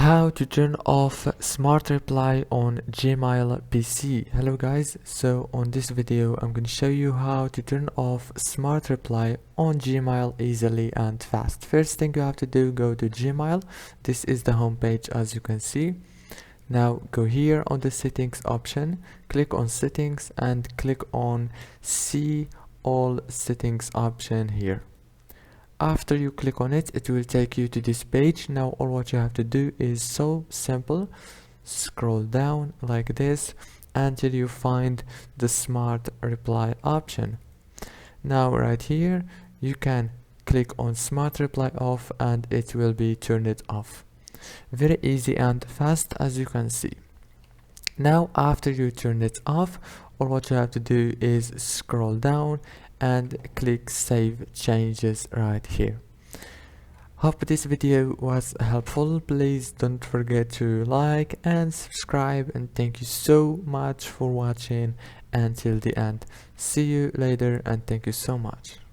How to turn off Smart Reply on Gmail PC. Hello guys, so on this video I'm going to show you how to turn off Smart Reply on Gmail easily and fast. First thing you have to do, go to Gmail. This is the home page as you can see. Now go here on the settings option, click on settings and click on see all settings option here. After you click on it, it will take you to this page. Now all what you have to do is so simple. Scroll down like this until you find the Smart Reply option. Now right here you can click on Smart Reply off and it will be turned off. Very easy and fast as you can see. Now after you turn it off, all what you have to do is scroll down and click save changes right here. Hope this video was helpful. Please don't forget to like and subscribe, and thank you so much for watching until the end. See you later and thank you so much.